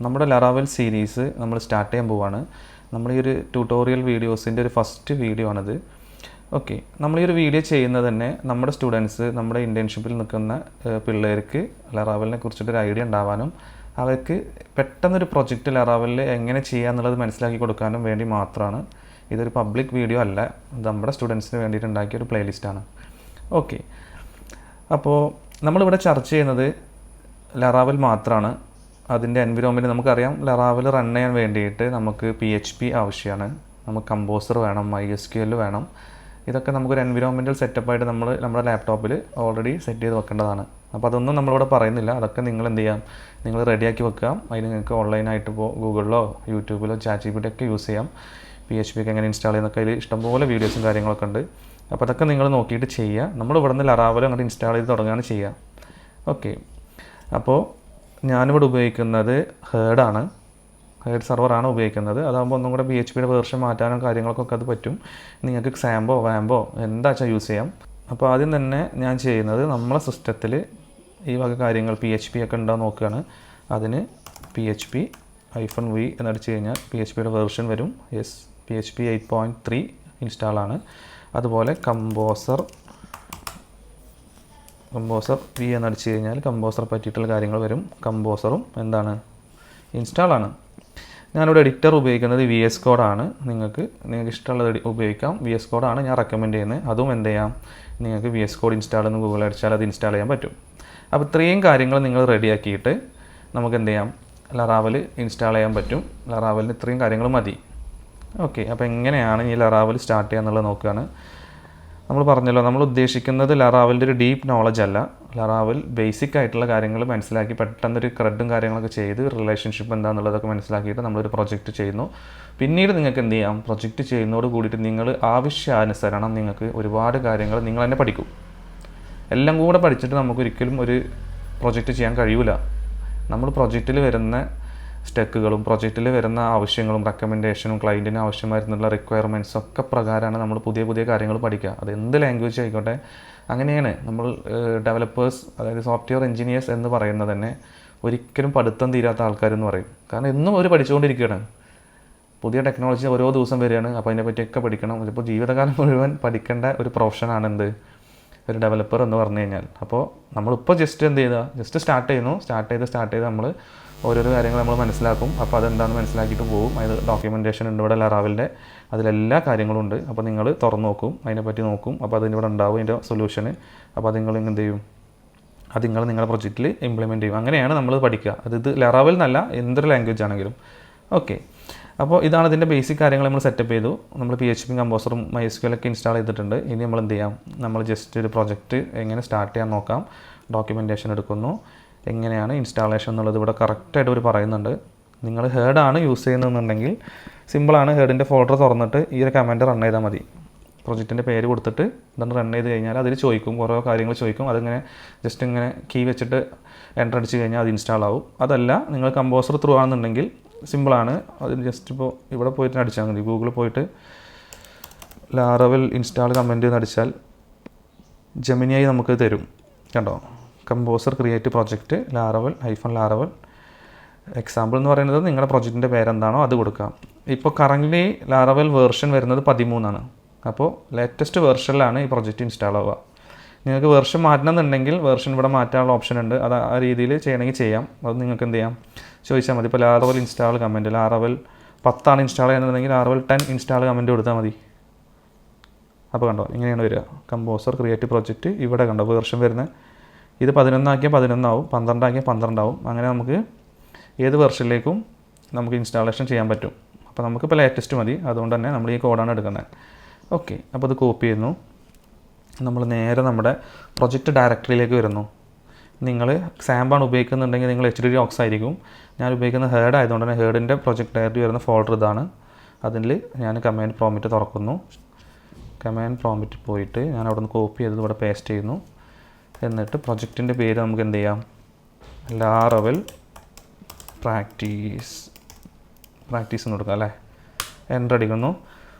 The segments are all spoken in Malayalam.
നമ്മുടെ ലറാവൽ സീരീസ് നമ്മൾ സ്റ്റാർട്ട് ചെയ്യാൻ പോവാണ്. നമ്മൾ ഈ ഒരു ട്യൂട്ടോറിയൽ വീഡിയോസിൻ്റെ ഒരു ഫസ്റ്റ് വീഡിയോ ആണിത്. ഓക്കെ, നമ്മൾ ഈ ഒരു വീഡിയോ ചെയ്യുന്നത് തന്നെ നമ്മുടെ സ്റ്റുഡൻസ്, നമ്മുടെ ഇൻറ്റേൺഷിപ്പിൽ നിൽക്കുന്ന പിള്ളേർക്ക് ലറാവലിനെ കുറിച്ചിട്ടൊരു ഐഡിയ ഉണ്ടാവാനും അവർക്ക് പെട്ടെന്നൊരു പ്രൊജക്റ്റ് ലറാവലിൽ എങ്ങനെ ചെയ്യുക എന്നുള്ളത് മനസ്സിലാക്കി കൊടുക്കാനും വേണ്ടി മാത്രമാണ്. ഇതൊരു പബ്ലിക് വീഡിയോ അല്ല, ഇത് നമ്മുടെ സ്റ്റുഡൻസിന് വേണ്ടിയിട്ട് ഉണ്ടാക്കിയ ഒരു പ്ലേലിസ്റ്റാണ്. ഓക്കെ, അപ്പോൾ നമ്മളിവിടെ ചർച്ച ചെയ്യുന്നത് ലറാവൽ മാത്രമാണ്. അതിൻ്റെ എൻവിറോൺമെൻറ്റ് നമുക്കറിയാം. ലറാവൽ റൺ ചെയ്യാൻ വേണ്ടിയിട്ട് നമുക്ക് PHP ആവശ്യമാണ്, നമുക്ക് കമ്പോസർ വേണം, MySQL വേണം. ഇതൊക്കെ നമുക്കൊരു എൻവിറോൺമെൻറ്റൽ സെറ്റപ്പായിട്ട് നമ്മുടെ ലാപ്ടോപ്പിൽ ഓൾറെഡി സെറ്റ് ചെയ്ത് വെക്കേണ്ടതാണ്. അപ്പോൾ അതൊന്നും നമ്മളിവിടെ പറയുന്നില്ല. അതൊക്കെ നിങ്ങൾ എന്ത് ചെയ്യാം, നിങ്ങൾ റെഡിയാക്കി വെക്കാം. അതിന് നിങ്ങൾക്ക് ഓൺലൈനായിട്ട് ഇപ്പോൾ ഗൂഗിളിലോ യൂട്യൂബിലോ ChatGPT ഒക്കെ യൂസ് ചെയ്യാം. PHP ഒക്കെ എങ്ങനെ ഇൻസ്റ്റാൾ ചെയ്യുന്നൊക്കെ അതിൽ ഇഷ്ടംപോലെ വീഡിയോസും കാര്യങ്ങളൊക്കെ ഉണ്ട്. അപ്പോൾ അതൊക്കെ നിങ്ങൾ നോക്കിയിട്ട് ചെയ്യുക. നമ്മൾ ഇവിടെ നിന്ന് ലറാവൽ അങ്ങോട്ട് ഇൻസ്റ്റാൾ ചെയ്ത് തുടങ്ങുകയാണ് ചെയ്യുക. ഓക്കെ, അപ്പോൾ ഞാനിവിടെ ഉപയോഗിക്കുന്നത് ഹേർഡാണ്, ഹേർഡ് സെർവറാണ് ഉപയോഗിക്കുന്നത്. അതാകുമ്പോൾ ഒന്നും കൂടെ PHPയുടെ വേർഷൻ മാറ്റാനും കാര്യങ്ങൾക്കൊക്കെ അത് പറ്റും. നിങ്ങൾക്ക് സാമ്പോ വാമ്പോ എന്താ വെച്ചാൽ യൂസ് ചെയ്യാം. അപ്പോൾ ആദ്യം തന്നെ ഞാൻ ചെയ്യുന്നത് നമ്മളെ സിസ്റ്റത്തിൽ ഈ വക കാര്യങ്ങൾ PHP ഒക്കെ ഉണ്ടോ നോക്കുകയാണ്. അതിന് PHP-v എന്നടിച്ച് കഴിഞ്ഞാൽ PHPയുടെ വേർഷൻ വരും. Yes, PHP 8.3 ഇൻസ്റ്റാളാണ്. അതുപോലെ കമ്പോസർ v എന്നടിച്ച് കഴിഞ്ഞാൽ കമ്പോസർ പറ്റിയിട്ടുള്ള കാര്യങ്ങൾ വരും. കമ്പോസറും എന്താണ്, ഇൻസ്റ്റാളാണ്. ഞാനിവിടെ എഡിറ്റർ ഉപയോഗിക്കുന്നത് VS കോഡാണ്. നിങ്ങൾക്ക് ഇഷ്ടമുള്ളത് ഉപയോഗിക്കാം. VS കോഡാണ് ഞാൻ റെക്കമെൻഡ് ചെയ്യുന്നത്. അതും എന്ത് ചെയ്യാം, നിങ്ങൾക്ക് VS കോഡ് ഇൻസ്റ്റാൾ എന്ന് ഗൂഗിൾ അടിച്ചാൽ അത് ഇൻസ്റ്റാൾ ചെയ്യാൻ പറ്റും. അപ്പോൾ ഇത്രയും കാര്യങ്ങൾ നിങ്ങൾ റെഡിയാക്കിയിട്ട് നമുക്ക് എന്ത് ചെയ്യാം, ലറാവൽ ഇൻസ്റ്റാൾ ചെയ്യാൻ പറ്റും. ലറാവലിന് ഇത്രയും കാര്യങ്ങൾ മതി. ഓക്കെ, അപ്പോൾ എങ്ങനെയാണ് ഈ ലറാവൽ സ്റ്റാർട്ട് ചെയ്യുക എന്നുള്ളത് നോക്കുകയാണ്. നമ്മൾ പറഞ്ഞല്ലോ, നമ്മൾ ഉദ്ദേശിക്കുന്നത് ലറാവലിൻ്റെ ഒരു ഡീപ്പ് നോളജ് അല്ല. ലറാവൽ ബേസിക് ആയിട്ടുള്ള കാര്യങ്ങൾ മനസ്സിലാക്കി പെട്ടെന്നൊരു ക്രെഡും കാര്യങ്ങളൊക്കെ ചെയ്ത് റിലേഷൻഷിപ്പ് എന്താണെന്നുള്ളതൊക്കെ മനസ്സിലാക്കിയിട്ട് നമ്മളൊരു പ്രൊജക്റ്റ് ചെയ്യുന്നു. പിന്നീട് നിങ്ങൾക്ക് എന്ത് ചെയ്യാം, പ്രൊജക്റ്റ് ചെയ്യുന്നതോട് കൂടിയിട്ട് നിങ്ങൾ ആവശ്യാനുസരണം നിങ്ങൾക്ക് ഒരുപാട് കാര്യങ്ങൾ നിങ്ങൾ തന്നെ പഠിക്കും. എല്ലാം കൂടെ പഠിച്ചിട്ട് നമുക്കൊരിക്കലും ഒരു പ്രൊജക്റ്റ് ചെയ്യാൻ കഴിയില്ല. നമ്മൾ പ്രൊജക്റ്റിൽ വരുന്ന സ്റ്റെക്കുകളും പ്രൊജക്റ്റിൽ വരുന്ന ആവശ്യങ്ങളും റെക്കമെൻഡേഷനും ക്ലയൻറ്റിന് ആവശ്യമായിരുന്നുള്ള റിക്വയർമെൻറ്റ്സ് ഒക്കെ പ്രകാരമാണ് നമ്മൾ പുതിയ കാര്യങ്ങൾ പഠിക്കുക. അത് എന്ത് ലാംഗ്വേജ് ആയിക്കോട്ടെ. അങ്ങനെയാണ് നമ്മൾ ഡെവലപ്പേഴ്സ്, അതായത് സോഫ്റ്റ്വെയർ എഞ്ചിനീയേഴ്സ് എന്ന് പറയുന്നത് തന്നെ ഒരിക്കലും പഠിത്തം തീരാത്ത ആൾക്കാരെന്ന് പറയും. കാരണം എന്നും അവർ പഠിച്ചുകൊണ്ടിരിക്കുകയാണ്. പുതിയ ടെക്നോളജി ഓരോ ദിവസം വരികയാണ്. അപ്പോൾ അതിനെപ്പറ്റിയൊക്കെ പഠിക്കണം. ഇതിപ്പോൾ ജീവിതകാലം മുഴുവൻ പഠിക്കേണ്ട ഒരു പ്രൊഫഷനാണ് എന്ത്, ഒരു ഡെവലപ്പർ എന്ന് പറഞ്ഞു കഴിഞ്ഞാൽ. അപ്പോൾ നമ്മളിപ്പോൾ ജസ്റ്റ് എന്ത് ചെയ്താൽ, ജസ്റ്റ് സ്റ്റാർട്ട് ചെയ്ത് നമ്മൾ ഓരോരോ കാര്യങ്ങൾ നമ്മൾ മനസ്സിലാക്കും. അപ്പോൾ അതെന്താണെന്ന് മനസ്സിലാക്കിയിട്ട് പോകും. അതിന് ഡോക്യുമെൻറ്റേഷൻ ഉണ്ട് ഇവിടെ ലറാവലിൻ്റെ, അതിലെല്ലാ കാര്യങ്ങളും ഉണ്ട്. അപ്പോൾ നിങ്ങൾ തുറന്ന് നോക്കും, അതിനെപ്പറ്റി നോക്കും. അപ്പോൾ അതിൻ്റെ ഇവിടെ ഉണ്ടാവും അതിൻ്റെ സൊല്യൂഷന്. അപ്പോൾ അത് നിങ്ങൾ എന്ത് ചെയ്യും, അത് നിങ്ങൾ നിങ്ങളുടെ പ്രൊജക്റ്റിൽ ഇംപ്ലിമെൻറ്റ് ചെയ്യും. അങ്ങനെയാണ് നമ്മൾ പഠിക്കുക. ഇത് ലറാവൽ എന്നല്ല, എന്തൊരു ലാംഗ്വേജ് ആണെങ്കിലും. ഓക്കെ, അപ്പോൾ ഇതാണ് ഇതിൻ്റെ ബേസിക് കാര്യങ്ങൾ നമ്മൾ സെറ്റപ്പ് ചെയ്തു. നമ്മൾ PHP കമ്പോസറും MySQL ഒക്കെ ഇൻസ്റ്റാൾ ചെയ്തിട്ടുണ്ട്. ഇനി നമ്മൾ എന്ത് ചെയ്യാം, നമ്മൾ ജസ്റ്റ് ഒരു പ്രൊജക്റ്റ് എങ്ങനെ സ്റ്റാർട്ട് ചെയ്യാൻ നോക്കാം. ഡോക്യുമെൻറ്റേഷൻ എടുക്കുന്നു, എങ്ങനെയാണ് ഇൻസ്റ്റാളേഷൻ എന്നുള്ളത് ഇവിടെ കറക്റ്റായിട്ട് അവർ പറയുന്നുണ്ട്. നിങ്ങൾ ഹേർഡാണ് യൂസ് ചെയ്യുന്നതെന്നുണ്ടെങ്കിൽ സിമ്പിളാണ്. ഹേർഡിൻ്റെ ഫോൾഡർ തുറന്നിട്ട് ഈ ഒരു കമാൻഡ് റൺ ചെയ്താൽ മതി. പ്രൊജക്റ്റിൻ്റെ പേര് കൊടുത്തിട്ട് ഇതൊന്ന് റൺ ചെയ്ത് കഴിഞ്ഞാൽ അതിൽ ചോദിക്കും, ഓരോ കാര്യങ്ങൾ ചോദിക്കും. അതിങ്ങനെ ജസ്റ്റ് ഇങ്ങനെ കീ വെച്ചിട്ട് എൻ്റർ അടിച്ച് കഴിഞ്ഞാൽ അത് ഇൻസ്റ്റാൾ ആവും. അതല്ല നിങ്ങൾ കമ്പോസർ ത്രൂ ആണെന്നുണ്ടെങ്കിൽ സിമ്പിളാണ്. അതിന് ജസ്റ്റ് ഇപ്പോൾ ഇവിടെ പോയിട്ട് അടിച്ചാൽ മതി. ഗൂഗിളിൽ പോയിട്ട് ലാറവൽ ഇൻസ്റ്റാൾ കമൻറ്റ് എന്ന് അടിച്ചാൽ ജെമിനിയായി നമുക്ക് തരും. കണ്ടോ, കമ്പോസർ ക്രിയേറ്റ് പ്രൊജക്റ്റ് ലാറവൽ എക്സാമ്പിൾ എന്ന് പറയുന്നത് നിങ്ങളുടെ പ്രൊജക്റ്റിൻ്റെ പേരെന്താണോ അത് കൊടുക്കാം. ഇപ്പോൾ കറൻ്റ്ലി ലാറവൽ വേർഷൻ വരുന്നത് 13 അപ്പോൾ ലേറ്റസ്റ്റ് വേർഷനിലാണ് ഈ പ്രൊജക്റ്റ് ഇൻസ്റ്റാൾ ആവുക. നിങ്ങൾക്ക് വേർഷൻ മാറ്റണമെന്നുണ്ടെങ്കിൽ വേർഷൻ ഇവിടെ മാറ്റാനുള്ള ഓപ്ഷൻ ഉണ്ട്. അത് ആ രീതിയിൽ ചെയ്യണമെങ്കിൽ ചെയ്യാം. അത് നിങ്ങൾക്ക് എന്ത് ചെയ്യാം, ചോദിച്ചാൽ മതി. ഇപ്പോൾ ലാറവൽ ഇൻസ്റ്റാൾ കമൻറ്റ്, ലാറവൽ 10 ഇൻസ്റ്റാൾ ചെയ്യുന്നുണ്ടെങ്കിൽ ലാറവൽ 10 ഇൻസ്റ്റാൾ കമൻറ്റ് കൊടുത്താൽ മതി. അപ്പോൾ കണ്ടോ, ഇങ്ങനെയാണ് വരിക. കമ്പോസർ ക്രിയേറ്റ് പ്രൊജക്റ്റ് ഇവിടെ കണ്ടോ വേർഷൻ വരുന്നത്. ഇത് 11 ആക്കിയാൽ 11 ആവും, 12 ആക്കിയാൽ 12 ആവും. അങ്ങനെ നമുക്ക് ഏത് വെർഷനിലേക്കും നമുക്ക് ഇൻസ്റ്റാളേഷൻ ചെയ്യാൻ പറ്റും. അപ്പോൾ നമുക്കിപ്പോൾ ലേറ്റസ്റ്റ് മതി. അതുകൊണ്ട് തന്നെ നമ്മൾ ഈ കോഡാണ് എടുക്കുന്നത്. ഓക്കെ, അപ്പോൾ അത് കോപ്പി ചെയ്യുന്നു. നമ്മൾ നേരെ നമ്മുടെ പ്രൊജക്റ്റ് ഡയറക്ടറിയിലേക്ക് വരുന്നു. നിങ്ങൾ സാമ്പാണ് ഉപയോഗിക്കുന്നുണ്ടെങ്കിൽ നിങ്ങൾ HDD ആയിരിക്കും. ഞാൻ ഉപയോഗിക്കുന്ന ഹേർഡ് ആയതുകൊണ്ട് തന്നെ ഹേർഡിൻ്റെ പ്രൊജക്റ്റ് ഡയറക്ടറി വരുന്ന ഫോൾഡർ ഇതാണ്. അതിൽ ഞാൻ കമാൻഡ് പ്രോംപ്റ്റ് തുറക്കുന്നു. കമാൻഡ് പ്രോംപ്റ്റ് പോയിട്ട് ഞാൻ അവിടെ നിന്ന് കോപ്പി ചെയ്തത് ഇവിടെ പേസ്റ്റ് ചെയ്യുന്നു. എന്നിട്ട് പ്രൊജക്റ്റിൻ്റെ പേര് നമുക്ക് എന്ത് ചെയ്യാം, ലാറവൽ പ്രാക്ടീസ് എന്ന് കൊടുക്കാം അല്ലേ. എൻ്റർ അടിക്കുന്നു.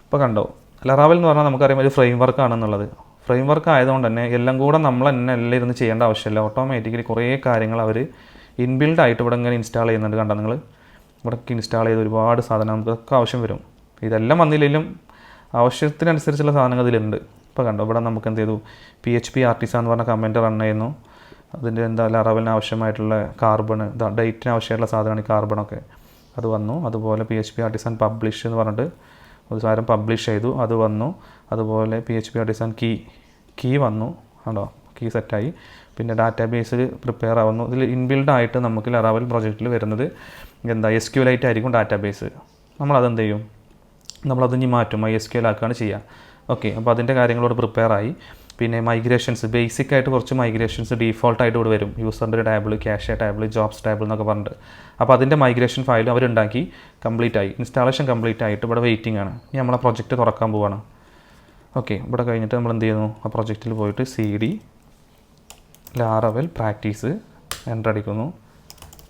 ഇപ്പോൾ കണ്ടോ, ലറാവൽ എന്ന് പറഞ്ഞാൽ നമുക്കറിയാം ഒരു ഫ്രെയിം വർക്ക് ആണെന്നുള്ളത്. ഫ്രെയിം വർക്ക് ആയതുകൊണ്ട് തന്നെ എല്ലാം കൂടെ നമ്മൾ തന്നെ എല്ലാം ഇരുന്ന് ചെയ്യേണ്ട ആവശ്യമില്ല. ഓട്ടോമാറ്റിക്കലി കുറേ കാര്യങ്ങൾ അവർ ഇൻബിൽഡ് ആയിട്ട് ഇവിടെ ഇങ്ങനെ ഇൻസ്റ്റാൾ ചെയ്യുന്നുണ്ട്. കണ്ടോ നിങ്ങൾ, ഇവിടേക്ക് ഇൻസ്റ്റാൾ ചെയ്ത് ഒരുപാട് സാധനം നമുക്കൊക്കെ ആവശ്യം വരും. ഇതെല്ലാം വന്നില്ലെങ്കിലും ആവശ്യത്തിനനുസരിച്ചുള്ള സാധനങ്ങൾ ഇതിലുണ്ട്. ഇപ്പോൾ കണ്ടോ, ഇവിടെ നമുക്ക് എന്ത് ചെയ്തു, PHP ആർട്ടിസാൻ എന്ന് പറഞ്ഞ കമൻറ്റ് റൺ ചെയ്യുന്നു. അതിൻ്റെ എന്താ ലാറാവലിന് ആവശ്യമായിട്ടുള്ള കാർബൺ, ഡേറ്റിന് ആവശ്യമായിട്ടുള്ള സാധനമാണ് ഈ കാർബണൊക്കെ, അത് വന്നു. അതുപോലെ PHP ആർട്ടിസാൻ പബ്ലിഷ് എന്ന് പറഞ്ഞിട്ട് ഒരു സാധനം പബ്ലിഷ് ചെയ്തു, അത് വന്നു. അതുപോലെ PHP ആർട്ടിസാൻ കീ വന്നു, ആണോ, കീ സെറ്റായി. പിന്നെ ഡാറ്റാബേസിൽ പ്രിപ്പയർ ആവുന്നു. ഇതിൽ ഇൻബിൽഡായിട്ട് നമുക്ക് ലാറാവൽ പ്രൊജക്റ്റിൽ വരുന്നത് എന്താ, SQLite ആയിരിക്കും ഡാറ്റാബേസ്. നമ്മളതെന്ത് ചെയ്യും, നമ്മളതിഞ്ഞ് മാറ്റും, MySQL ആക്കുകയാണ് ചെയ്യുക. ഓക്കെ, അപ്പോൾ അതിൻ്റെ കാര്യങ്ങളോട് പ്രിപ്പയർ ആയി. പിന്നെ മൈഗ്രേഷൻസ്, ബേസിക്കായിട്ട് കുറച്ച് മൈഗ്രേഷൻസ് ഡീഫോൾട്ടായിട്ട് ഇവിടെ വരും. യൂസറിൻ്റെ table, cache table, jobs table എന്നൊക്കെ പറഞ്ഞിട്ട്. അപ്പോൾ അതിൻ്റെ മൈഗ്രേഷൻ ഫയൽ അവരുണ്ടാക്കി കംപ്ലീറ്റ് ആയി. ഇൻസ്റ്റാളേഷൻ കംപ്ലീറ്റ് ആയിട്ട് ഇവിടെ വെയിറ്റിംഗ് ആണ്. ഇനി നമ്മളെ പ്രൊജക്റ്റ് തുറക്കാൻ പോവുകയാണ്. ഓക്കെ, ഇവിടെ കഴിഞ്ഞിട്ട് നമ്മൾ എന്ത് ചെയ്യുന്നു, ആ പ്രൊജക്റ്റിൽ പോയിട്ട് CD ലാറാവൽ പ്രാക്ടീസ് എൻ്റർ അടിക്കുന്നു,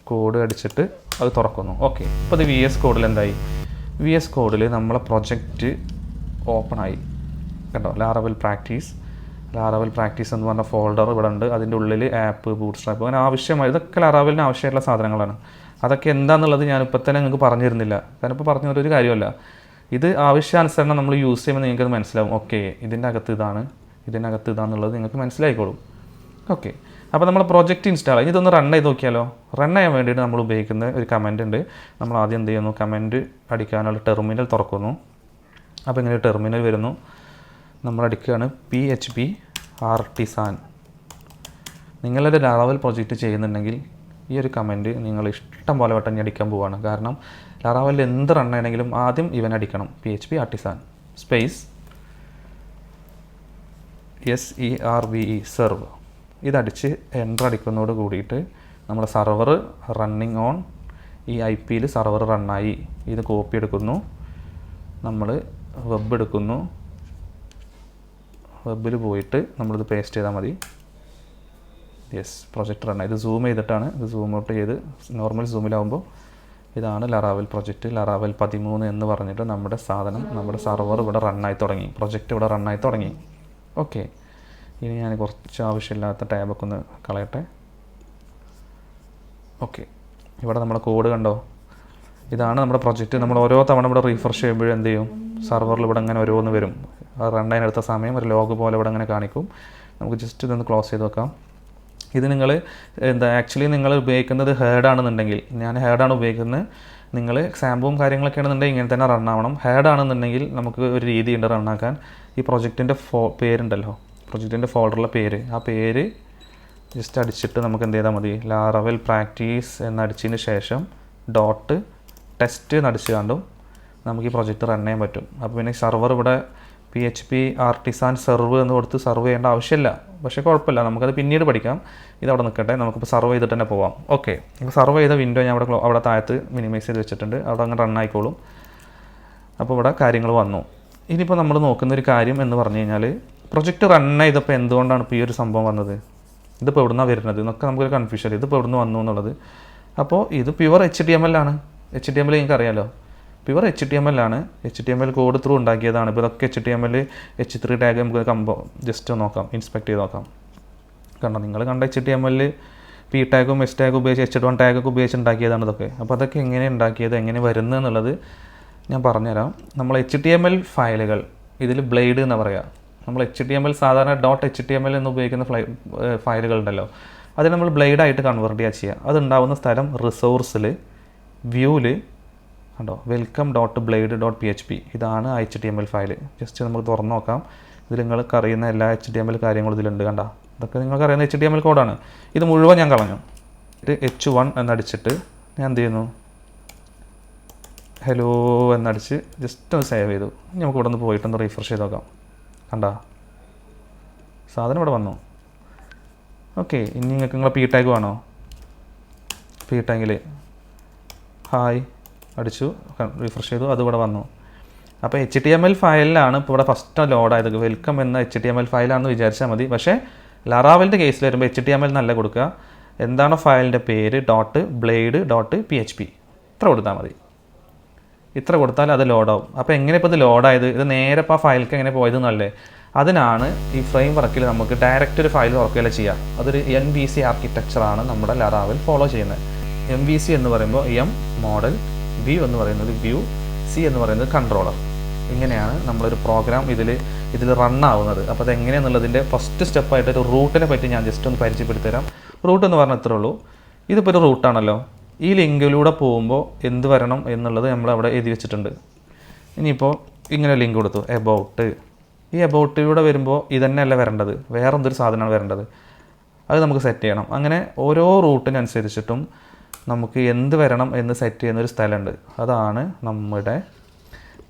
കോഡ് അടിച്ചിട്ട് അത് തുറക്കുന്നു. ഓക്കെ, അപ്പോൾ ഇത് VS കോഡിൽ എന്തായി, VS കോഡിൽ നമ്മളെ പ്രൊജക്റ്റ് ഓപ്പണായി. കണ്ടോ, ലാറാവൽ പ്രാക്ടീസ് എന്ന് പറഞ്ഞ ഫോൾഡർ ഇവിടെ ഉണ്ട്. അതിൻ്റെ ഉള്ളിൽ ആപ്പ്, ബൂട്ട്സ്ട്രാപ്പ്, അങ്ങനെ ആവശ്യമായി, ഇതൊക്കെ ലാറാവലിന് ആവശ്യമായിട്ടുള്ള സാധനങ്ങളാണ്. അതൊക്കെ എന്താണെന്നുള്ളത് ഞാനിപ്പോൾ തന്നെ നിങ്ങൾക്ക് പറഞ്ഞു തരുന്നില്ല, കാരണം ഇപ്പോൾ പറഞ്ഞു തരൊരു കാര്യമല്ല. ഇത് ആവശ്യാനുസരണം നമ്മൾ യൂസ് ചെയ്യുമ്പോൾ നിങ്ങൾക്കത് മനസ്സിലാവും. ഓക്കെ, ഇതിൻ്റെ അകത്ത് ഇതാണെന്നുള്ളത് നിങ്ങൾക്ക് മനസ്സിലായിക്കോളും. ഓക്കെ, അപ്പോൾ നമ്മൾ പ്രൊജക്റ്റ് ഇൻസ്റ്റാൾ ആയി. ഇതൊന്ന് റൺ ചെയ്ത് നോക്കിയാലോ. റൺ ചെയ്യാൻ വേണ്ടിയിട്ട് നമ്മൾ ഉപയോഗിക്കുന്ന ഒരു കമൻറ്റ് ഉണ്ട്. നമ്മൾ ആദ്യം എന്ത് ചെയ്യുന്നു, കമൻറ്റ് അടിക്കാനുള്ള ടെർമിനൽ തുറക്കുന്നു. അപ്പോൾ ഇങ്ങനെ ടെർമിനൽ വരുന്നു. നമ്മൾ അടിക്കുകയാണ് PHP ആർട്ടിസാൻ. നിങ്ങളൊരു ലാറാവൽ പ്രൊജക്റ്റ് ചെയ്യുന്നുണ്ടെങ്കിൽ ഈ ഒരു കമൻറ്റ് നിങ്ങൾ ഇഷ്ടം പോലെ വട്ടം അടിക്കാൻ പോവുകയാണ്. കാരണം ലാറാവലിൽ എന്ത് റൺ ചെയ്യണമെങ്കിലും ആദ്യം ഇവൻ അടിക്കണം, PHP artisan space SERVE serve. ഇതടിച്ച് എൻ്റർ അടിക്കുന്നതോട് കൂടിയിട്ട് നമ്മുടെ സർവർ റണ്ണിങ് ഓൺ, ഈ IP സർവർ റണ്ണായി. ഇത് കോപ്പി എടുക്കുന്നു, നമ്മൾ വെബ് എടുക്കുന്നു, വെബിൽ പോയിട്ട് നമ്മളിത് പേസ്റ്റ് ചെയ്താൽ മതി. യെസ്, പ്രൊജക്റ്റ് റണ്ണായി. ഇത് സൂം ചെയ്തിട്ടാണ്, ഇത് സൂം ഔട്ട് ചെയ്ത് നോർമൽ സൂമിലാവുമ്പോൾ ഇതാണ് ലാറാവൽ പ്രൊജക്റ്റ്. ലാറാവൽ 13 എന്ന് പറഞ്ഞിട്ട് നമ്മുടെ സാധനം, നമ്മുടെ സർവർ ഇവിടെ റണ്ണായി തുടങ്ങി, പ്രൊജക്റ്റ് ഇവിടെ റണ്ണായി തുടങ്ങി. ഓക്കെ, ഇനി ഞാൻ കുറച്ച് ആവശ്യമില്ലാത്ത ടാബൊക്കെ ഒന്ന് കളയട്ടെ. ഓക്കെ, ഇവിടെ നമ്മുടെ കോഡ് കണ്ടോ, ഇതാണ് നമ്മുടെ പ്രൊജക്റ്റ്. നമ്മൾ ഓരോ തവണ ഇവിടെ റീഫ്രഷ് ചെയ്യുമ്പോഴും എന്ത് ചെയ്യും, സർവറിൽ ഇവിടെ ഇങ്ങനെ ഓരോന്ന് വരും. റൺ ചെയ്യാനെടുത്ത സമയം ഒരു ലോഗ് പോലെ ഇവിടെ ഇങ്ങനെ കാണിക്കും. നമുക്ക് ജസ്റ്റ് ഇതൊന്ന് ക്ലോസ് ചെയ്ത് വെക്കാം. ഇത് നിങ്ങൾ എന്താ, ആക്ച്വലി നിങ്ങൾ ഉപയോഗിക്കുന്നത് ഹേഡ് ആണെന്നുണ്ടെങ്കിൽ, ഞാൻ ഹേഡാണ് ഉപയോഗിക്കുന്നത്. നിങ്ങൾ സാമ്പും കാര്യങ്ങളൊക്കെ ആണെന്നുണ്ടെങ്കിൽ ഇങ്ങനെ തന്നെ റൺ ആവണം. ഹേഡ് ആണെന്നുണ്ടെങ്കിൽ നമുക്ക് ഒരു രീതിയുണ്ട് റണ്ണാക്കാൻ. ഈ പ്രൊജക്റ്റിൻ്റെ പേരുണ്ടല്ലോ, പ്രൊജക്റ്റിൻ്റെ ഫോൾഡറിലെ പേര്, ആ പേര് ജസ്റ്റ് അടിച്ചിട്ട് നമുക്ക് എന്ത് ചെയ്താൽ മതി, ലാറാവൽ പ്രാക്ടീസ് എന്നടിച്ചതിന് ശേഷം .ടെസ്റ്റ് എന്നടിച്ച് കണ്ടും നമുക്ക് ഈ പ്രൊജക്റ്റ് റൺ ചെയ്യാൻ പറ്റും. അപ്പോൾ പിന്നെ സർവർ ഇവിടെ PHP ആർട്ടിസാൻ സെർവ് എന്ന് കൊടുത്ത് സർവ് ചെയ്യേണ്ട ആവശ്യമില്ല. പക്ഷേ കുഴപ്പമില്ല, നമുക്കത് പിന്നീട് പഠിക്കാം. ഇതവിടെ നിൽക്കട്ടെ, നമുക്കിപ്പോൾ സർവ് ചെയ്തിട്ട് തന്നെ പോവാം. ഓക്കെ, അപ്പോൾ സർവ് ചെയ്ത വിൻഡോ ഞാൻ അവിടെ താഴത്ത് മിനിമൈസ് ചെയ്ത് വെച്ചിട്ടുണ്ട്. അവിടെ അങ്ങനെ റൺ ആയിക്കോളും. അപ്പോൾ ഇവിടെ കാര്യങ്ങൾ വന്നു. ഇനിയിപ്പോൾ നമ്മൾ നോക്കുന്ന ഒരു കാര്യം എന്ന് പറഞ്ഞു കഴിഞ്ഞാൽ, പ്രൊജക്റ്റ് റൺ ചെയ്തപ്പോൾ എന്തുകൊണ്ടാണ് ഇപ്പോൾ ഈ ഒരു സംഭവം വന്നത്, ഇതിപ്പോൾ എവിടെ നിന്നാണ് വരുന്നത് എന്നൊക്കെ നമുക്കൊരു കൺഫ്യൂഷൻ. ഇതിപ്പോൾ എവിടെ നിന്ന് വന്നു എന്നുള്ളത്. അപ്പോൾ ഇത് പ്യുവർ HTML ആണ്. HTML നിങ്ങൾക്ക് അറിയാമല്ലോ, പ്യുവർ HTML ആണ്. HTML കോഡ് ത്രൂ ഉണ്ടാക്കിയതാണ്. ഇപ്പോൾ ഇതൊക്കെ HTML H3 ടാഗ് നമുക്ക് ജസ്റ്റ് നോക്കാം, ഇൻസ്പെക്ട് ചെയ്ത് നോക്കാം. കണ്ടോ, നിങ്ങൾ കണ്ട HTML P ടാഗും S ടാഗും ഉപയോഗിച്ച് H1 ടാഗൊക്കെ ഉപയോഗിച്ച് ഉണ്ടാക്കിയതാണ് ഇതൊക്കെ. അപ്പോൾ അതൊക്കെ എങ്ങനെ ഉണ്ടാക്കിയത്, എങ്ങനെ വരുന്നത് എന്നുള്ളത് ഞാൻ പറഞ്ഞുതരാം. നമ്മൾ HTML ഫയലുകൾ ഇതിൽ ബ്ലേഡ് എന്ന് പറയുക. നമ്മൾ HTML സാധാരണ .html എന്ന് ഉപയോഗിക്കുന്ന ഫയലുകളുണ്ടല്ലോ, അതിന് നമ്മൾ ബ്ലേഡായിട്ട് കൺവേർട്ട് ചെയ്യുക. അതുണ്ടാവുന്ന സ്ഥലം റിസോഴ്സിൽ, വ്യൂവിൽ കണ്ടോ, welcome.blade.php. ഇതാണ് HTML ഫയൽ. ജസ്റ്റ് നമുക്ക് തുറന്നു നോക്കാം. ഇതിൽ നിങ്ങൾക്ക് അറിയുന്ന എല്ലാ HTML കാര്യങ്ങളും ഇതിലുണ്ട്. കണ്ടോ, ഇതൊക്കെ നിങ്ങൾക്ക് അറിയുന്ന HTML കോഡാണ്. ഇത് മുഴുവൻ ഞാൻ കളഞ്ഞു. H1 എന്നടിച്ചിട്ട് ഞാൻ എന്ത് ചെയ്യുന്നു, ഹലോ എന്നടിച്ച് ജസ്റ്റ് ഒന്ന് സേവ് ചെയ്തു. നമുക്ക് ഇവിടെ നിന്ന് പോയിട്ടൊന്ന് റീഫ്രഷ് ചെയ്ത് നോക്കാം. കണ്ടാ, സാധനം ഇവിടെ വന്നു. ഓക്കെ, ഇനി നിങ്ങൾക്ക് നിങ്ങളെ P ടാഗ് വേണോ, P ടാഗിൽ ഹായ് അടിച്ചു, റീഫ്രഷ് ചെയ്തു, അതിവിടെ വന്നു. അപ്പോൾ HTML ഫയലിലാണ് ഇപ്പോൾ ഇവിടെ ഫസ്റ്റ് ലോഡായത്. വെൽക്കം എന്ന HTML ഫയലാണെന്ന് വിചാരിച്ചാൽ മതി. പക്ഷേ ലാറാവലിൻ്റെ കേസിൽ വരുമ്പോൾ HTML നല്ല കൊടുക്കുക. എന്താണോ ഫയലിൻ്റെ പേര് .blade.php ഇത്ര കൊടുത്താൽ മതി. ഇത്ര കൊടുത്താൽ അത് ലോഡാവും. അപ്പോൾ എങ്ങനെ ഇപ്പോൾ ഇത് ലോഡായത്, ഇത് നേരെ ഇപ്പോൾ ആ ഫയലിലേക്ക് എങ്ങനെ പോയതെന്നല്ലേ. അതിനാണ് ഈ ഫ്രെയിം വർക്കിൽ നമുക്ക് ഡയറക്റ്റ് ഒരു ഫയൽ തുറക്കുകയല്ല ചെയ്യുക. അതൊരു MVC ആർക്കിടെക്ചറാണ് നമ്മുടെ ലാറാവൽ ഫോളോ ചെയ്യുന്നത്. MVC എന്ന് പറയുമ്പോൾ മോഡൽ വ്യൂ എന്ന് പറയുന്നത് വ്യൂ, സി എന്ന് പറയുന്നത് കൺട്രോളർ. ഇങ്ങനെയാണ് നമ്മളൊരു പ്രോഗ്രാം ഇതിൽ റൺ ആവുന്നത്. അപ്പോൾ അതെങ്ങനെയാണെന്നുള്ളതിൻ്റെ ഫസ്റ്റ് സ്റ്റെപ്പായിട്ടൊരു റൂട്ടിനെ പറ്റി ഞാൻ ജസ്റ്റ് ഒന്ന് പരിചയപ്പെടുത്തി തരാം. റൂട്ട് എന്ന് പറഞ്ഞാൽ ഇത്രേ ഉള്ളൂ. ഇതിപ്പോൾ ഒരു റൂട്ടാണല്ലോ. ഈ ലിങ്കിലൂടെ പോകുമ്പോൾ എന്ത് വരണം എന്നുള്ളത് നമ്മളവിടെ എഴുതി വെച്ചിട്ടുണ്ട്. ഇനിയിപ്പോൾ ഇങ്ങനെ ലിങ്ക് കൊടുത്തു എബൌട്ട്. ഈ എബൌട്ടിലൂടെ വരുമ്പോൾ ഇതന്നെയല്ല വരേണ്ടത്, വേറെ എന്തൊരു സാധനമാണ് വരേണ്ടത്. അത് നമുക്ക് സെറ്റ് ചെയ്യണം. അങ്ങനെ ഓരോ റൂട്ടിനനുസരിച്ചിട്ടും നമുക്ക് എന്ത് വരണം എന്ന് സെറ്റ് ചെയ്യുന്നൊരു സ്ഥലമുണ്ട്. അതാണ്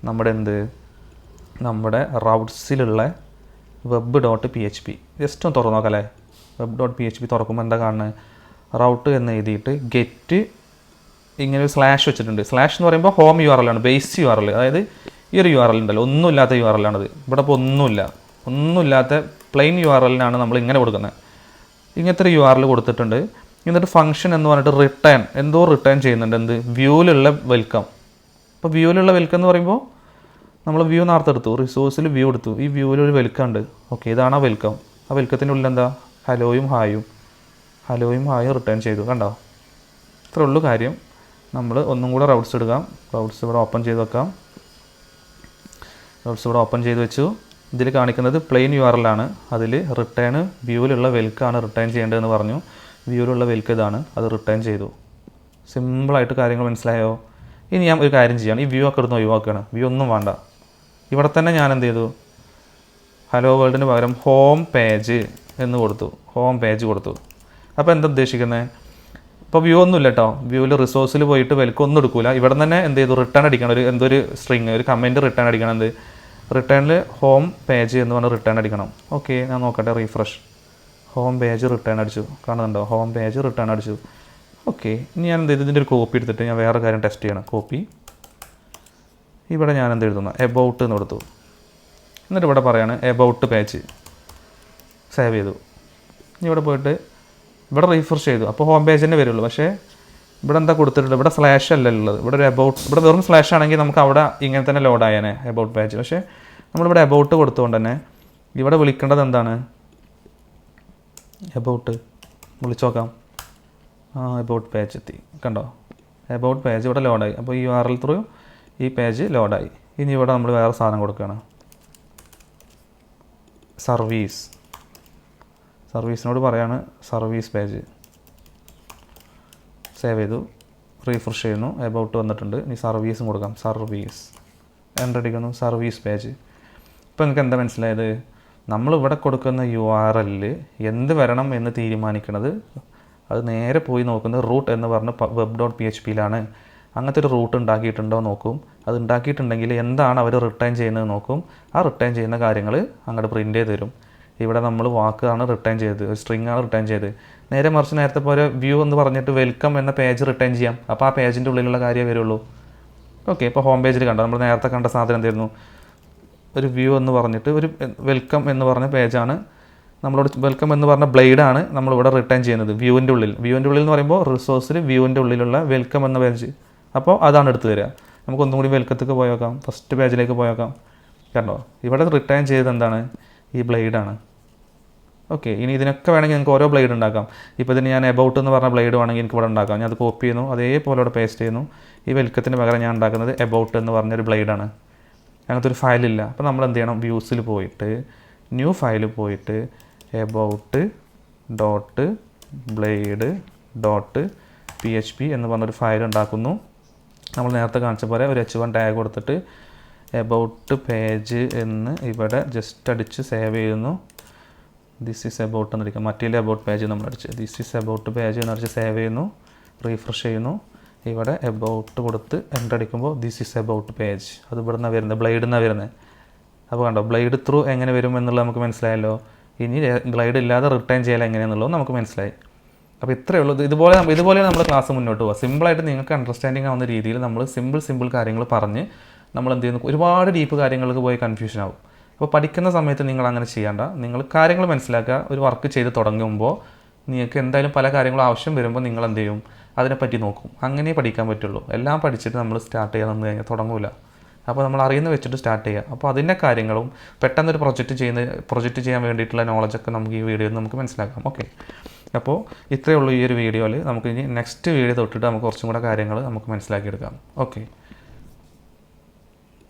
നമ്മുടെ റൗട്ട്സിലുള്ള web.php. ജസ്റ്റ് ഒന്ന് തുറന്നു നോക്കാം അല്ലേ. web.php തുറക്കുമ്പോൾ എന്താ കാണുന്നത്? റൗട്ട് എന്ന് എഴുതിയിട്ട് ഗെറ്റ് ഇങ്ങനെ ഒരു സ്ലാഷ് വെച്ചിട്ടുണ്ട്. സ്ലാഷ് എന്ന് പറയുമ്പോൾ ഹോം URL ആണ്, ബേസ് URL. അതായത് ഈ ഒരു URL ഉണ്ടല്ലോ, ഒന്നുമില്ലാത്ത URL ആണത്. ഇവിടെ ഇപ്പോൾ ഒന്നുമില്ലാത്ത പ്ലെയിൻ URL-നാണ് നമ്മൾ ഇങ്ങനെ കൊടുക്കുന്നത്. ഇങ്ങനത്തെ ഒരു URL കൊടുത്തിട്ടുണ്ട്. എന്നിട്ട് ഫംഗ്ഷൻ എന്ന് പറഞ്ഞിട്ട് റിട്ടേൺ ചെയ്യുന്നുണ്ട്. എന്ത്? വ്യൂവിലുള്ള വെൽക്കം. അപ്പോൾ വ്യൂവിലുള്ള വെൽക്കം എന്ന് പറയുമ്പോൾ നമ്മൾ വ്യൂ നേർത്തെടുത്തു, റിസോഴ്സിൽ വ്യൂ എടുത്തു. ഈ വ്യൂവിലൊരു വെൽക്കം ഉണ്ട്. ഓക്കെ, ഇതാണ് ആ വെൽക്കം. ആ വെൽക്കത്തിൻ്റെ ഉള്ളിൽ എന്താ? ഹലോയും ഹായും റിട്ടേൺ ചെയ്തു. കണ്ടോ? ഇത്രേ ഉള്ളൂ കാര്യം. നമ്മൾ ഒന്നും കൂടെ റൗട്ട്സ് എടുക്കാം. റൗട്ട്സ് ഇവിടെ ഓപ്പൺ ചെയ്ത് വെക്കാം. ഓപ്പൺ ചെയ്ത് വെച്ചു. ഇതിൽ കാണിക്കുന്നത് പ്ലെയിൻ URL ആണ്. അതിൽ റിട്ടേൺ വ്യൂവിലുള്ള വെൽക്കാണ് റിട്ടേൺ ചെയ്യേണ്ടതെന്ന് പറഞ്ഞു. വ്യൂവിലുള്ള വെൽക്ക് ഇതാണ്, അത് റിട്ടേൺ ചെയ്തു. സിമ്പിളായിട്ട് കാര്യങ്ങൾ മനസ്സിലായോ? ഇനി ഞാൻ ഒരു കാര്യം ചെയ്യാണ്. ഈ വ്യൂ ഒക്കെ എടുത്ത് ഒഴിവാക്കുകയാണ്. വ്യൂ ഒന്നും വേണ്ട. ഇവിടെ തന്നെ ഞാൻ എന്ത് ചെയ്തു? ഹലോ വേൾഡിന് പകരം ഹോം പേജ് എന്ന് കൊടുത്തു. അപ്പോൾ എന്താ ഉദ്ദേശിക്കുന്നത്? ഇപ്പോൾ വ്യൂ ഒന്നുമില്ല കേട്ടോ. വ്യൂവിൽ റിസോഴ്സിൽ പോയിട്ട് വെൽക്കം ഒന്നും എടുക്കില്ല. ഇവിടെ തന്നെ എന്ത് ചെയ്തു? റിട്ടേൺ അടിക്കണം. എന്തൊരു സ്ട്രിങ്, ഒരു കമൻറ്റ് റിട്ടേൺ അടിക്കണം. എന്ത്? റിട്ടേണിൽ ഹോം പേജ് എന്ന് പറഞ്ഞാൽ റിട്ടേൺ അടിക്കണം. ഓക്കെ, ഞാൻ നോക്കട്ടെ. റീഫ്രഷ്. ഹോം പേജ് റിട്ടേൺ അടിച്ചു. കാണുന്നുണ്ടോ? ഹോം പേജ് റിട്ടേൺ അടിച്ചു. ഓക്കെ, ഇനി ഞാൻ എന്ത് ചെയ്തു? ഇതിൻ്റെ ഒരു കോപ്പി എടുത്തിട്ട് ഞാൻ വേറെ കാര്യം ടെസ്റ്റ് ചെയ്യണം. കോപ്പി. ഇവിടെ ഞാൻ എന്ത് എഴുതുന്നു? എബൌട്ട് എന്ന് കൊടുത്തു. എന്നിട്ട് ഇവിടെ പറയാണ് എബൌട്ട് പേജ്. സേവ് ചെയ്തു. ഇനി ഇവിടെ പോയിട്ട് ഇവിടെ റീഫ്രഷ് ചെയ്തു. അപ്പോൾ ഹോം പേജ് തന്നെ വരുള്ളൂ. പക്ഷേ ഇവിടെ എന്താ കൊടുത്തിട്ടുണ്ട്? ഇവിടെ സ്ലാഷ് അല്ല ഉള്ളത്. ഇവിടെ ഒരു എബൌട്ട്. ഇവിടെ വെറും സ്ലാഷ് ആണെങ്കിൽ നമുക്ക് അവിടെ ഇങ്ങനെ തന്നെ ലോഡ് ആയേനെ എബൌട്ട് പേജ്. പക്ഷേ നമ്മളിവിടെ എബൌട്ട് കൊടുത്തുകൊണ്ട് തന്നെ ഇവിടെ വിളിക്കേണ്ടത് എന്താണ്? എബൌട്ട് വിളിച്ചു നോക്കാം. എബൌട്ട് പേജ് എത്തി. കണ്ടോ? എബൌട്ട് പേജ് ഇവിടെ ലോഡായി. അപ്പോൾ ഈ URL ത്രൂ ഈ പേജ് ലോഡായി. ഇനി ഇവിടെ നമ്മൾ വേറെ സാധനം കൊടുക്കുകയാണ്. സർവീസിനോട് പറയാണ് സർവീസ് പേജ്. സേവ് ചെയ്തു. റീഫ്രഷ് ചെയ്യുന്നു. എബൌട്ട് വന്നിട്ടുണ്ട്. ഇനി സർവീസും കൊടുക്കാം. സർവീസ് എൻ്റർ അടിക്കുന്നു. Service page. ഇപ്പോൾ നിങ്ങൾക്ക് എന്താ മനസ്സിലായത്? നമ്മളിവിടെ കൊടുക്കുന്ന URL എന്ത് വരണം എന്ന് തീരുമാനിക്കുന്നത് അത് നേരെ പോയി നോക്കുന്നത് റൂട്ട് എന്ന് പറഞ്ഞ web.php-യിലാണ്. അങ്ങനത്തെ ഒരു റൂട്ട് ഉണ്ടാക്കിയിട്ടുണ്ടോ നോക്കും. അത് ഉണ്ടാക്കിയിട്ടുണ്ടെങ്കിൽ എന്താണ് അവർ റിട്ടേൺ ചെയ്യുന്നത് നോക്കും. ആ റിട്ടേൺ ചെയ്യുന്ന കാര്യങ്ങൾ അങ്ങോട്ട് പ്രിൻ്റ് ചെയ്ത് തരും. ഇവിടെ നമ്മൾ വാക്കാണ് റിട്ടേൺ ചെയ്തത്, ഒരു സ്ട്രിങ് ആണ് റിട്ടേൺ ചെയ്തത്. നേരെ മറിച്ച് നേരത്തെ പോലെ വ്യൂ എന്ന് പറഞ്ഞിട്ട് വെൽക്കം എന്ന പേജ് റിട്ടേൺ ചെയ്യാം. അപ്പോൾ ആ പേജിൻ്റെ ഉള്ളിലുള്ള കാര്യമേ വരുള്ളൂ. ഓക്കെ, ഇപ്പോൾ ഹോം പേജിൽ കണ്ടോ? നമ്മൾ നേരത്തെ കണ്ട സാധനം എന്തായിരുന്നു? ഒരു വ്യൂ എന്ന് പറഞ്ഞിട്ട് ഒരു വെൽക്കം എന്ന് പറഞ്ഞ പേജാണ് നമ്മളോട്. വെൽക്കം എന്ന് പറഞ്ഞ ബ്ലേഡാണ് നമ്മളിവിടെ റിട്ടേൺ ചെയ്യുന്നത് വ്യൂവിൻ്റെ ഉള്ളിൽ എന്ന് പറയുമ്പോൾ റിസോഴ്സിൽ വ്യൂവിൻ്റെ ഉള്ളിലുള്ള വെൽക്കം എന്ന പേജ്. അപ്പോൾ അതാണ് എടുത്തു തരിക. നമുക്കൊന്നും കൂടി വെൽക്കത്തേക്ക് പോയേക്കാം. ഫസ്റ്റ് പേജിലേക്ക് പോയേക്കാം. കണ്ടോ? ഇവിടെ റിട്ടേൺ ചെയ്തത് എന്താണ്? ഈ ബ്ലേഡാണ്. ഓക്കെ, ഇനി ഇതിനൊക്കെ വേണമെങ്കിൽ നിങ്ങൾക്ക് ഓരോ ബ്ലേഡ് ഉണ്ടാക്കാം. ഇപ്പോൾ ഇതിന് ഞാൻ എബൌട്ട് എന്ന് പറഞ്ഞ ബ്ലേഡ് വേണമെങ്കിൽ എനിക്ക് ഇവിടെ ഉണ്ടാക്കാം. ഞാൻ അത് കോപ്പി ചെയ്യുന്നു, അതേപോലെ ഇവിടെ പേസ്റ്റ് ചെയ്യുന്നു. ഈ വെൽക്കത്തിന് പകരം ഞാൻ ഉണ്ടാക്കുന്നത് എബൌട്ട് എന്ന് പറഞ്ഞൊരു ബ്ലേഡാണ്. അങ്ങനത്തെ ഒരു ഫയലില്ല. അപ്പോൾ നമ്മൾ എന്ത് ചെയ്യണം? വ്യൂസിൽ പോയിട്ട് ന്യൂ ഫയലിൽ പോയിട്ട് about.blade.php എന്ന് പറഞ്ഞൊരു ഫയൽ ഉണ്ടാക്കുന്നു. നമ്മൾ നേരത്തെ കാണിച്ച പോലെ ഒരു h1 ടാഗ് കൊടുത്തിട്ട് എബൌട്ട് പേജ് എന്ന് ഇവിടെ ജസ്റ്റ് അടിച്ച് സേവ് ചെയ്യുന്നു. ദിസ് ഈസ് എബൌട്ട് എന്നടിക്കുക. മറ്റേ എബൌട്ട് പേജ് നമ്മൾ അടിച്ച് ദിസ് ഈസ് എബൌട്ട് പേജ് എന്നടിച്ച് സേവ് ചെയ്യുന്നു. റീഫ്രഷ് ചെയ്യുന്നു. ഇവിടെ എബൌട്ട് കൊടുത്ത് എൻ്റർ അടിക്കുമ്പോൾ ദിസ് ഈസ് എബൌട്ട് പേജ്. അത് ഇവിടെ നിന്നാണ് വരുന്നത്, ബ്ലേഡിൽ നിന്നാണ് വരുന്നത്. അപ്പോൾ കണ്ടോ? ബ്ലേഡ് ത്രൂ എങ്ങനെ വരും എന്നുള്ളത് നമുക്ക് മനസ്സിലായല്ലോ. ഇനി ബ്ലേഡ് ഇല്ലാതെ റിട്ടേൺ ചെയ്യാൻ എങ്ങനെയാണെന്നുള്ളത് നമുക്ക് മനസ്സിലായി. അപ്പോൾ ഇത്രയേ ഉള്ളൂ. ഇതുപോലെ നമ്മൾ ക്ലാസ് മുന്നോട്ട് പോകുക. സിമ്പിളായിട്ട് നിങ്ങൾക്ക് അണ്ടർസ്റ്റാൻഡിങ് ആവുന്ന രീതിയിൽ നമ്മൾ സിമ്പിൾ കാര്യങ്ങൾ പറഞ്ഞ് നമ്മൾ എന്ത് ചെയ്യുന്നു? ഒരുപാട് ഡീപ്പ് കാര്യങ്ങൾക്ക് പോയി കൺഫ്യൂഷൻ ആവും. അപ്പോൾ പഠിക്കുന്ന സമയത്ത് നിങ്ങൾ അങ്ങനെ ചെയ്യേണ്ട. നിങ്ങൾ കാര്യങ്ങൾ മനസ്സിലാക്കുക. ഒരു വർക്ക് ചെയ്ത് തുടങ്ങുമ്പോൾ നിങ്ങൾക്ക് എന്തായാലും പല കാര്യങ്ങളും ആവശ്യം വരുമ്പോൾ നിങ്ങൾ എന്ത് ചെയ്യും? അതിനെപ്പറ്റി നോക്കും. അങ്ങനെ പഠിക്കാൻ പറ്റുള്ളൂ. എല്ലാം പഠിച്ചിട്ട് നമ്മൾ സ്റ്റാർട്ട് ചെയ്യാൻ നിന്ന് കഴിഞ്ഞാൽ തുടങ്ങില്ല. അപ്പോൾ നമ്മൾ അറിയുന്ന വെച്ചിട്ട് സ്റ്റാർട്ട് ചെയ്യുക. അപ്പോൾ അതിൻ്റെ കാര്യങ്ങളും പെട്ടെന്നൊരു പ്രൊജക്റ്റ് ചെയ്യാൻ വേണ്ടിയിട്ടുള്ള നോളജൊക്കെ നമുക്ക് ഈ വീഡിയോയിൽ നമുക്ക് മനസ്സിലാക്കാം. ഓക്കെ. അപ്പോൾ ഇത്രയേ ഉള്ളൂ ഈ ഒരു വീഡിയോയിൽ. നമുക്ക് ഇനി നെക്സ്റ്റ് വീഡിയോ തൊട്ടിട്ട് നമുക്ക് കുറച്ചും കൂടെ കാര്യങ്ങൾ നമുക്ക് മനസ്സിലാക്കിയെടുക്കാം. ഓക്കെ.